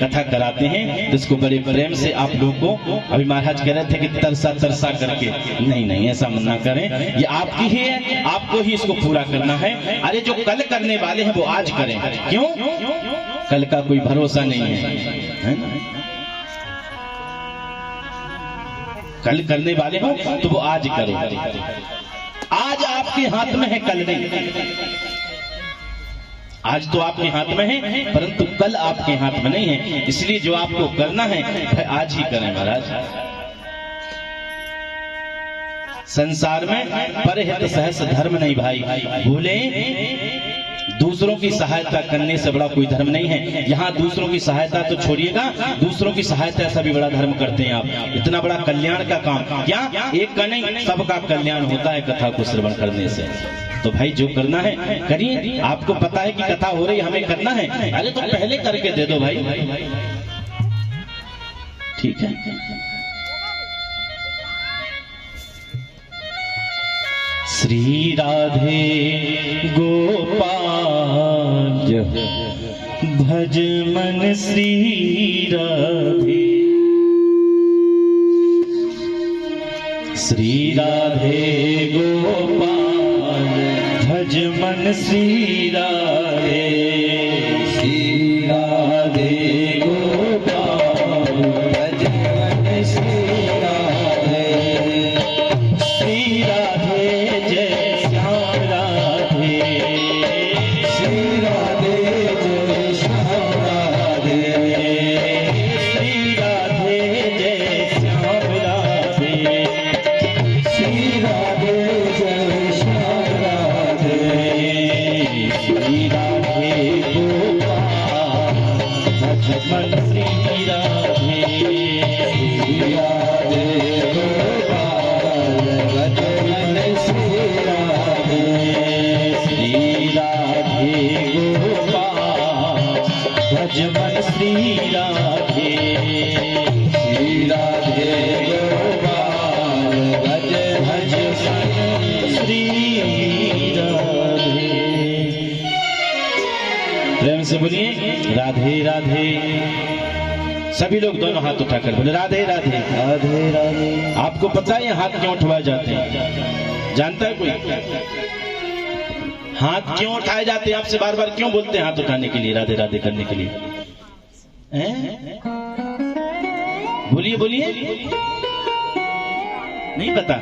कथा कराते हैं तो इसको बड़े प्रेम से आप लोग को, अभी महाराज कह रहे थे कि तरसा तरसा करके, नहीं नहीं ऐसा मना करें, ये आपकी ही है, आपको ही इसको पूरा करना है। अरे जो कल करने वाले हैं वो आज करें, क्यों? कल का कोई भरोसा नहीं है ना? कल करने वाले हो तो वो आज करो। आज आपके हाथ में है, कल नहीं। आज तो आपके हाथ में है परंतु कल आपके हाथ में नहीं है, इसलिए जो आपको करना है आज ही करें महाराज। संसार में परहित सहस धर्म नहीं भाई, भूले दूसरों की सहायता करने से बड़ा कोई धर्म नहीं है। यहाँ दूसरों की सहायता तो छोड़िएगा, दूसरों की सहायता ऐसा भी बड़ा धर्म करते हैं आप। इतना बड़ा कल्याण का काम, क्या एक का नहीं सबका कल्याण होता है कथा को श्रवण करने से। तो भाई जो करना है करिए। आपको पता है कि कथा हो रही है, हमें करना है, अरे तो पहले करके दे दो भाई, ठीक है। श्री राधे गोपाल भज मन श्री राधे, श्री राधे गोपाल भज मन श्री राधे, श्री राधे गोपाल भज मन श्री राधे, श्री राधे जय श्याम राधे, श्री राधे जय श्याम राधे, श्री राधे जय श्याम राधे, श्री राधे जय श्याम राधे, श्री राधे गोपाल भज मन श्री राधे, श्री राधे गोपाल भज मन श्री राधे, श्री राधे गोपाल भज मन श्री राधे, श्री राधे गोपाल भज भज मन श्री राधे। प्रेम से बोलिए राधे राधे। सभी लोग दोनों हाथ उठाकर बोले राधे राधे राधे राधे। आपको पता है ये हाथ क्यों उठवाए जाते हैं? जानता है कोई? हाथ क्यों उठाए जाते हैं? आपसे बार बार क्यों बोलते हैं हाथ उठाने के लिए, राधे राधे करने के लिए? बोलिए बोलिए, नहीं पता?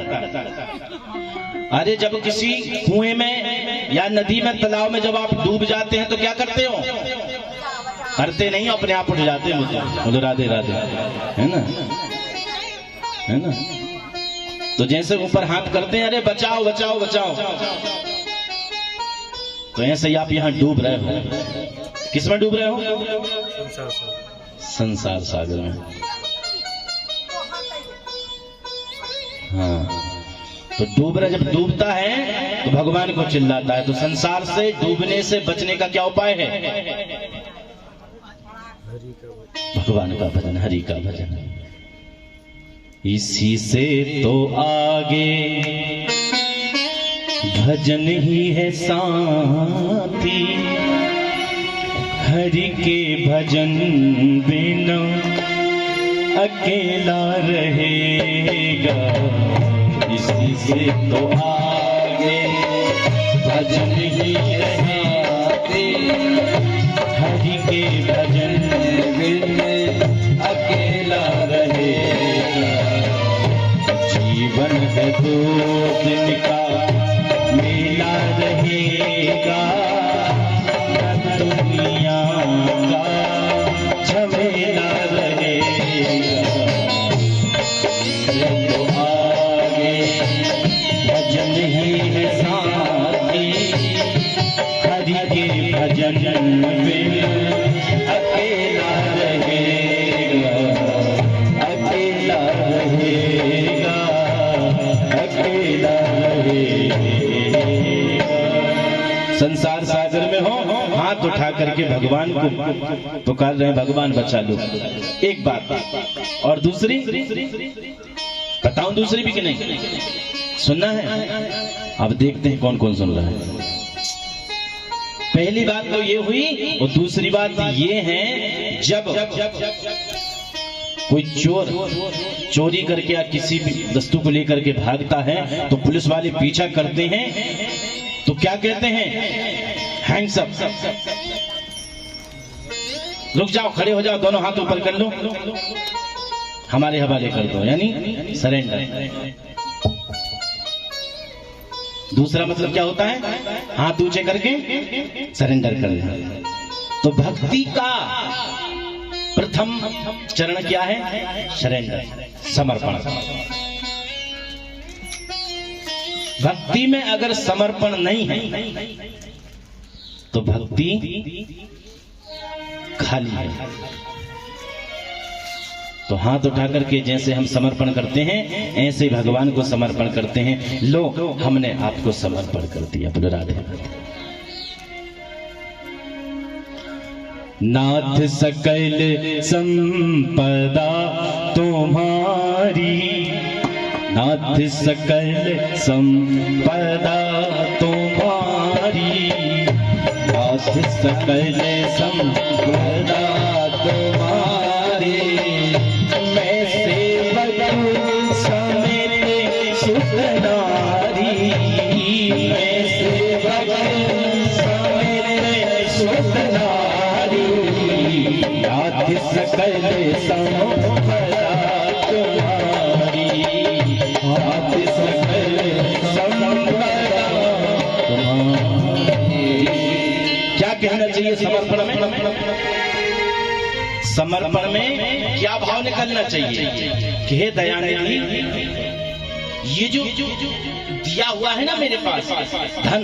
अरे जब किसी कुएं में या नदी में तालाब में जब आप डूब जाते हैं तो क्या करते हो? करते नहीं, अपने आप उठ जाते हैं, मुझे राधे राधे, है ना, है ना? तो जैसे ऊपर हाथ करते हैं, अरे बचाओ बचाओ बचाओ, तो ऐसे ही आप यहाँ डूब रहे हो। किस में डूब रहे हो? संसार सागर में। हाँ, तो डूब रहा, जब डूबता है तो भगवान को चिल्लाता है। तो संसार से डूबने से बचने का क्या उपाय है? भगवान का भजन, हरि का भजन। इसी से तो आगे भजन ही है साथी, हरि के भजन बिना अकेला रहेगा। इसी से तो आगे भजन ही रहते, हरि के भजन बिना अकेला रहेगा। जीवन है दो दिन का मेला रहेगा, दुनिया का झमेला रहेगा। तो आगे भजन ही है साथी, हरि के भजन बिन अकेला रहेगा, अकेला रहेगा, अकेला रहेगा। संसार सागर में हो, हाथ उठा करके भगवान को पुकार रहे हैं, भगवान बचा लो। एक बात और दूसरी बताऊं, दूसरी भी कि नहीं सुनना है? अब देखते हैं कौन कौन सुन रहा है। पहली बात तो ये हुई, और दूसरी बात ये है जब कोई चोर चोरी करके या किसी भी वस्तु को लेकर के भागता है तो पुलिस वाले पीछा करते हैं तो क्या कहते हैं, हैंड्स अप, रुक जाओ, खड़े हो जाओ, दोनों हाथ ऊपर कर लो, हमारे हवाले कर दो, यानी सरेंडर। दूसरा मतलब क्या होता है, हाथ ऊंचे करके सरेंडर कर देना। तो भक्ति का प्रथम चरण क्या है, सरेंडर, समर्पण। भक्ति में अगर समर्पण नहीं है तो भक्ति खाली है। तो हाथ उठा करके जैसे हम समर्पण करते हैं ऐसे भगवान को समर्पण करते हैं। लो, हमने आपको समर्पण कर दिया। बोलो राधे राधे। नाथ सकल संपदा तुम्हारी, नाथ सकल संपदा तुम्हारी, नाथ सकल संपदा तुम्हारी, मैं सेवक समेत सुख नारी, मैं सेवक समेत सुख नारी, नाथ सकल संपदा तुम्हारी, नाथ सकल संपदा तुम्हारी। क्या कहना चाहिए समर्पण में? समर्पण में क्या भाव निकलना चाहिए कि हे दयानिधि, ये जो दिया हुआ है ना मेरे पास, धन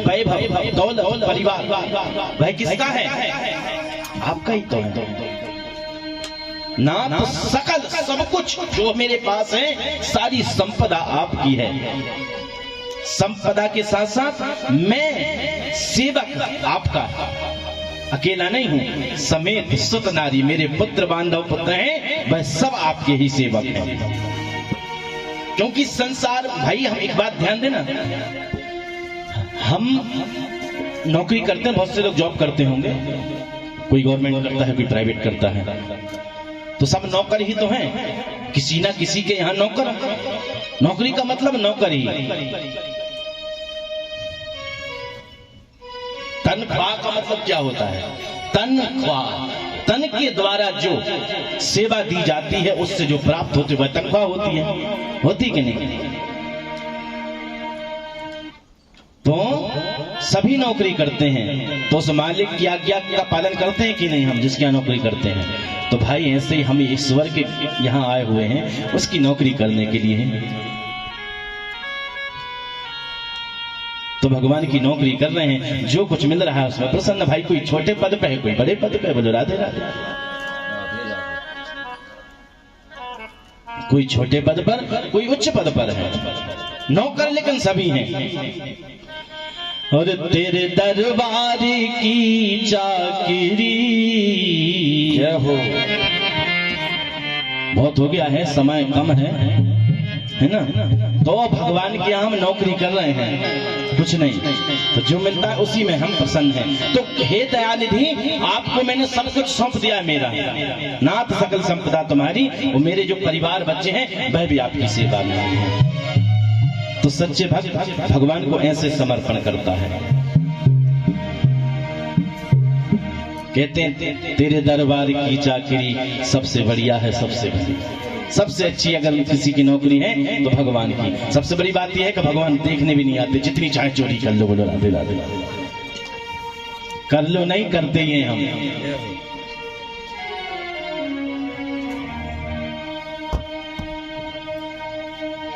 वैभव दौलत परिवार, वह किसका है? आपका ही तो है ना। तो सकल सब कुछ जो मेरे पास है, सारी संपदा आपकी है। संपदा के साथ साथ मैं सेवक आपका, अकेला नहीं हूं, समेत सुत नारी, मेरे पुत्र बांधव पुत्र हैं, वह सब आपके ही सेवक हैं। क्योंकि संसार, भाई हम एक बात ध्यान देना, हम नौकरी करते हैं, बहुत से लोग जॉब करते होंगे, कोई गवर्नमेंट करता है, कोई प्राइवेट करता है, तो सब नौकर ही तो हैं, किसी ना किसी के यहां नौकर। नौकरी का मतलब नौकरी। तनख्वाह का मतलब क्या होता है? तनख्वाह, तन के द्वारा जो सेवा दी जाती है उससे जो प्राप्त होती है वह तनख्वाह होती है। होती कि नहीं? तो सभी नौकरी करते हैं तो उस मालिक की आज्ञा का पालन करते हैं कि नहीं हम, जिसकी यहाँ नौकरी करते हैं? तो भाई ऐसे ही हम ईश्वर के यहाँ आए हुए हैं उसकी नौकरी करने के लिए। तो भगवान की नौकरी कर रहे हैं, जो कुछ मिल रहा है उसमें प्रसन्न। भाई कोई छोटे पद पे है, कोई बड़े पद पे है, बोलो राधे राधे। कोई छोटे पद पर, कोई उच्च पद पर है, नौकर लेकिन सभी हैं। और तेरे दरबार की चाकरी, हो बहुत हो गया है, समय कम है ना। तो भगवान के यहाँ हम नौकरी कर रहे हैं, कुछ नहीं, तो जो मिलता है उसी में हम प्रसन्न हैं। तो हे दयानिधि, आपको मैंने सब कुछ सौंप दिया है मेरा, नाथ सकल संपदा तुम्हारी, और मेरे जो परिवार बच्चे हैं वह भी आपकी सेवा में हैं। तो सच्चे भक्त भगवान को ऐसे समर्पण करता है। कहते हैं तेरे दरबार की चाकरी सबसे बढ़िया है, सबसे बड़ी, सबसे अच्छी अगर किसी की नौकरी है तो भगवान की। सबसे बड़ी बात यह है कि भगवान देखने भी नहीं आते, जितनी चाहे चोरी कर लो। बोलो राधे राधे। कर लो, नहीं करते ही हैं हम।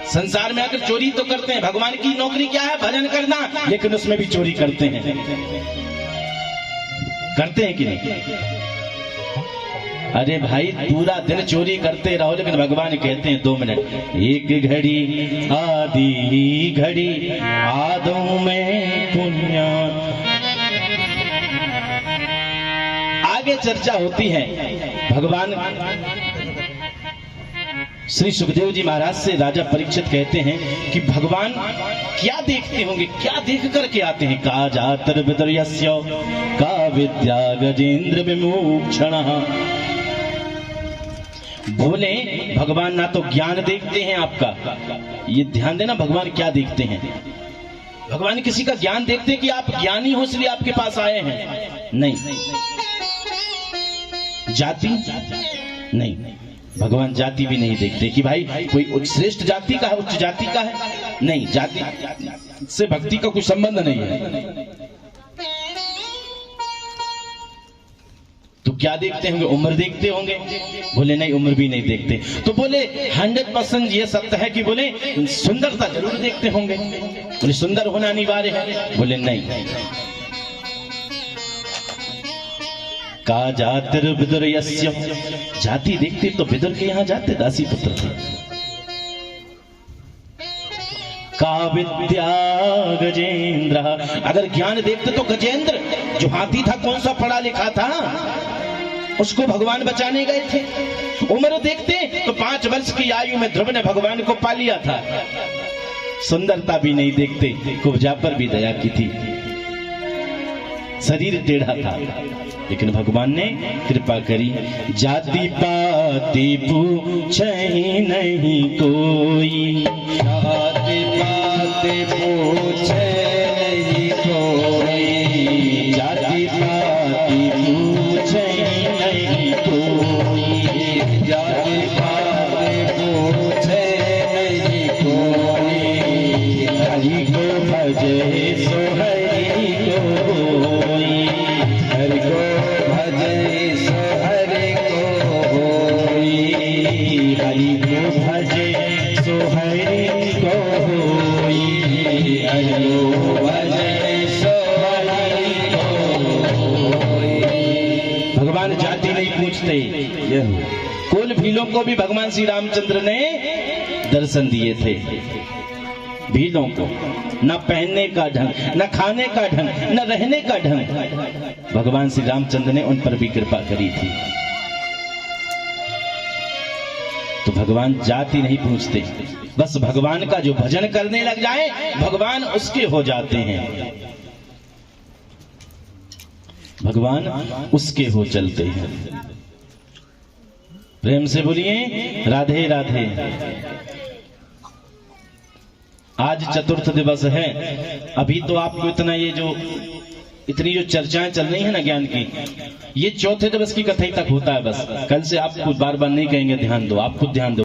संसार में अगर चोरी तो करते हैं, भगवान की नौकरी क्या है? भजन करना, लेकिन उसमें भी चोरी करते हैं। करते हैं कि नहीं? अरे भाई पूरा दिन चोरी करते रहो, लेकिन भगवान कहते हैं 2 मिनट, एक घड़ी आधी घड़ी आदों में पुण्य। आगे चर्चा होती है, भगवान श्री सुखदेव जी महाराज से राजा परीक्षित कहते हैं कि भगवान क्या देखते होंगे, क्या देख करके आते हैं। का जातर विदर्यस्य का विद्या गजेंद्र विमोक्षण। बोले भगवान ना तो ज्ञान देखते हैं आपका, ये ध्यान देना, भगवान क्या देखते हैं। भगवान किसी का ज्ञान देखते हैं कि आप ज्ञानी हो इसलिए आपके पास आए हैं, नहीं। जाति नहीं, भगवान जाति भी नहीं देखते कि भाई कोई उच्च श्रेष्ठ जाति का है, उच्च जाति का है, नहीं। जाति से भक्ति का कोई संबंध नहीं है। तो क्या देखते होंगे, उम्र देखते होंगे। बोले नहीं, उम्र भी नहीं देखते। तो बोले 100% ये सत्य है कि बोले सुंदरता जरूर देखते होंगे। बोले सुंदर होना अनिवार्य है। बोले नहीं। का जातिर विदुर यस्य, जाति देखते तो विदुर के यहां जाते, दासी पुत्र थे। का विद्या गजेंद्र, अगर ज्ञान देखते तो गजेंद्र जो हाथी था, कौन सा पढ़ा लिखा था, उसको भगवान बचाने गए थे। उम्र देखते तो 5 वर्ष की आयु में ध्रुव ने भगवान को पा लिया था। सुंदरता भी नहीं देखते, कुब्जा पर भी दया की थी, शरीर टेढ़ा था, लेकिन भगवान ने कृपा करी। जाति पाति पूछे नहीं कोई, जाति पाति पूछे नहीं कोई, जाति पाति पूछे नहीं कोई, जाति पाति पूछे नहीं कोई, हरि को भजे सो हरि कोई, हरि को भजे सो हरि कोई, हरि को भजे सो हरि कोई, हरि को भजे सो हरि कोई। भगवान जाति नहीं पूछते। कुल भीलों को भी भगवान श्री रामचंद्र ने दर्शन दिए थे। भीलों को न पहनने का ढंग, न खाने का ढंग, न रहने का ढंग, भगवान श्री रामचंद्र ने उन पर भी कृपा करी थी। तो भगवान जाति नहीं पूछते, बस भगवान का जो भजन करने लग जाए भगवान उसके हो जाते हैं, भगवान उसके हो चलते हैं। प्रेम से बोलिए राधे राधे। आज चतुर्थ दिवस है। अभी तो आपको इतना ये जो इतनी जो चर्चाएं चल रही है ना ज्ञान की, ये चौथे दिवस की कथा ही तक होता है बस। कल से आप कुछ बार बार नहीं कहेंगे ध्यान दो, आप खुद ध्यान दो।